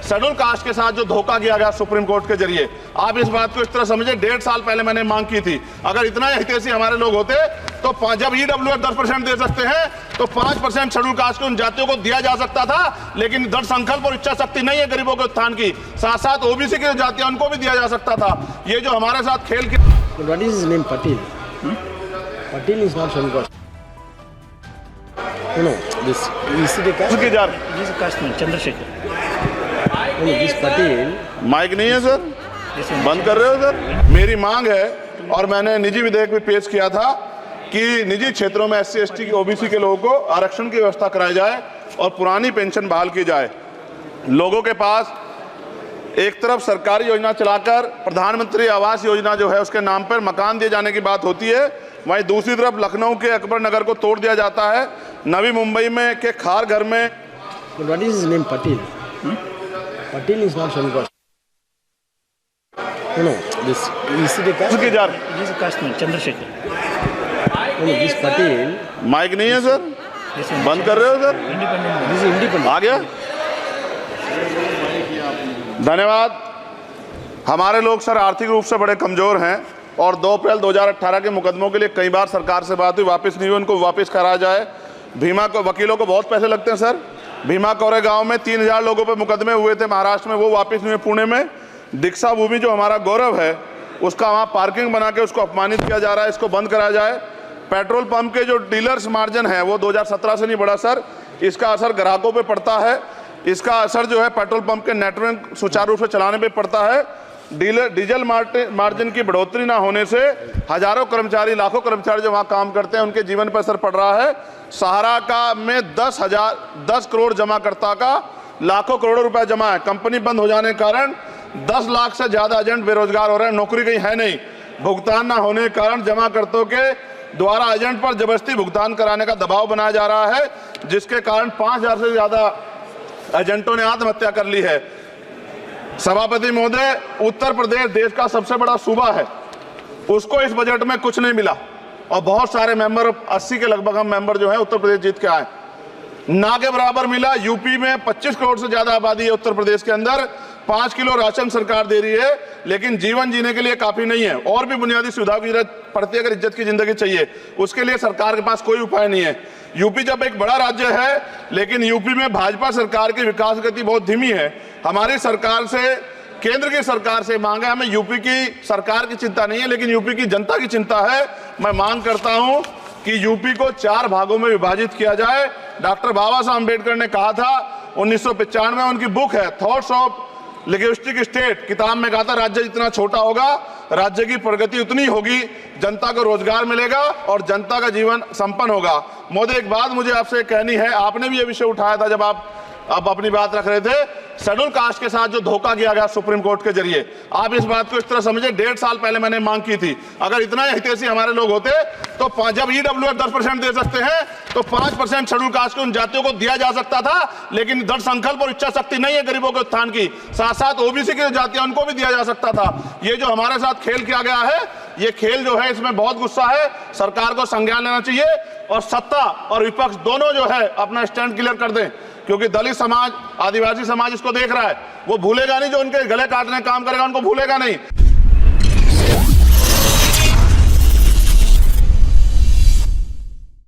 Schedule caste के साथ जो धोखा किया गया सुप्रीम कोर्ट के जरिए, आप इस बात को इस तरह समझे 1.5 साल पहले मैंने मांग की थी। अगर इतना हितैषी हमारे लोग होते तो जब ईडब्ल्यूएस 10% दे सकते हैं तो 5% शेड्यूल कास्ट के उन जातियों को दिया जा सकता था, लेकिन दृढ़ संकल्प और इच्छा शक्ति नहीं है गरीबों के उत्थान की। साथ साथ ओबीसी की जातियां उनको भी दिया जा सकता था। ये जो हमारे साथ खेल की What is his name? Patil. Patil is not scheduled caste. No, this is it a caste? की जा This is caste man, Chandrasekhar. No, this Patil. Mic नहीं है सर, बंद कर रहे हो सर। मेरी मांग है और मैंने निजी विधेयक भी पेश किया था कि निजी क्षेत्रों में SC ST की ओबीसी के लोगों को आरक्षण की व्यवस्था कराई जाए और पुरानी पेंशन बहाल की जाए। लोगों के पास एक तरफ सरकारी योजना चलाकर प्रधानमंत्री आवास योजना जो है उसके नाम पर मकान दिए जाने की बात होती है, वहीं दूसरी तरफ लखनऊ के अकबर नगर को तोड़ दिया जाता है। नवी मुंबई में के खार घर में What is his name? Patil. Patil is not scheduled caste. No, this is it a caste? की जा This is caste man, Chandrasekhar. No, this Patil. Mic नहीं है सर, This is बंद कर रहे हो sir. independent. This is independent. आ गया, धन्यवाद। हमारे लोग सर आर्थिक रूप से बड़े कमजोर हैं और 2 अप्रैल 2018 के मुकदमों के लिए कई बार सरकार से बात हुई, वापस नहीं हुई, उनको वापस करा जाए। भीमा को वकीलों को बहुत पैसे लगते हैं सर। भीमा कोरेगांव में 3000 लोगों पे मुकदमे हुए थे महाराष्ट्र में, वो वापस नहीं हुए। पुणे में दीक्षा भूमि जो हमारा गौरव है उसका वहाँ पार्किंग बना के उसको अपमानित किया जा रहा है, इसको बंद कराया जाए। पेट्रोल पंप के जो डीलर्स मार्जिन है वो 2017 से नहीं बढ़ा सर, इसका असर ग्राहकों पे पड़ता है, इसका असर जो है पेट्रोल पंप के नेटवर्क सुचारू रूप से चलाने पे पड़ता है। डीजल मार्जिन की बढ़ोतरी ना होने से हजारों कर्मचारी, लाखों कर्मचारी जो वहाँ काम करते हैं उनके जीवन पर असर पड़ रहा है। सहारा का में 10 करोड़ जमाकर्ता का लाखों करोड़ों रुपए जमा है। कंपनी बंद हो जाने के कारण 10 लाख से ज्यादा एजेंट बेरोजगार हो रहे हैं, नौकरी कहीं है नहीं। भुगतान ना होने के कारण जमाकर्ताओं के द्वारा एजेंट पर जबरदस्ती भुगतान कराने का दबाव बनाया जा रहा है, जिसके कारण 5000 से ज्यादा एजेंटों ने आत्महत्या कर ली है। सभापति महोदय, उत्तर प्रदेश देश का सबसे बड़ा सूबा है, उसको इस बजट में कुछ नहीं मिला और बहुत सारे मेंबर, 80 के लगभग हम मेंबर जो है उत्तर प्रदेश जीत के आए, ना के बराबर मिला। यूपी में 25 करोड़ से ज्यादा आबादी है उत्तर प्रदेश के अंदर, 5 किलो राशन सरकार दे रही है, लेकिन जीवन जीने के लिए काफी नहीं है। और भी बुनियादी सुविधाओं की जरूरत पड़ती है अगर इज्जत की जिंदगी चाहिए, उसके लिए सरकार के पास कोई उपाय नहीं है। यूपी जब एक बड़ा राज्य है, लेकिन यूपी में भाजपा सरकार की विकास गति बहुत धीमी है। हमारी सरकार से, केंद्र की सरकार से मांग है, हमें यूपी की सरकार की चिंता नहीं है लेकिन यूपी की जनता की चिंता है। मैं मांग करता हूं कि यूपी को 4 भागों में विभाजित किया जाए। डॉक्टर बाबा साहब अम्बेडकर ने कहा था 1995 में, उनकी बुक है थॉट्स ऑफ लिंग्विस्टिक स्टेट, किताब में कहा था राज्य जितना छोटा होगा राज्य की प्रगति उतनी होगी, जनता को रोजगार मिलेगा और जनता का जीवन संपन्न होगा। मोदी, एक बात मुझे आपसे कहनी है, आपने भी ये विषय उठाया था जब आप अपनी बात रख रहे थे, शेड्यूल कास्ट के साथ जो धोखा किया गया सुप्रीम कोर्ट के जरिए, आप इस बात को इस तरह समझे 1.5 साल पहले मैंने मांग की थी। अगर इतना हितैषी हमारे लोग होते तो जब ईडब्ल्यूएस 10% दे सकते हैं तो 5% शेड्यूल कास्ट के उन जातियों को दिया जा सकता था, लेकिन दृढ़ संकल्प और इच्छा शक्ति नहीं है गरीबों के उत्थान की। साथ साथ ओबीसी की जातियां उनको भी दिया जा सकता था। ये जो हमारे साथ खेल किया गया है, ये खेल जो है इसमें बहुत गुस्सा है, सरकार को संज्ञान लेना चाहिए और सत्ता और विपक्ष दोनों जो है अपना स्टैंड क्लियर कर दें, क्योंकि दलित समाज, आदिवासी समाज इसको देख रहा है। वो भूलेगा नहीं, जो उनके गले काटने का काम करेगा उनको भूलेगा नहीं।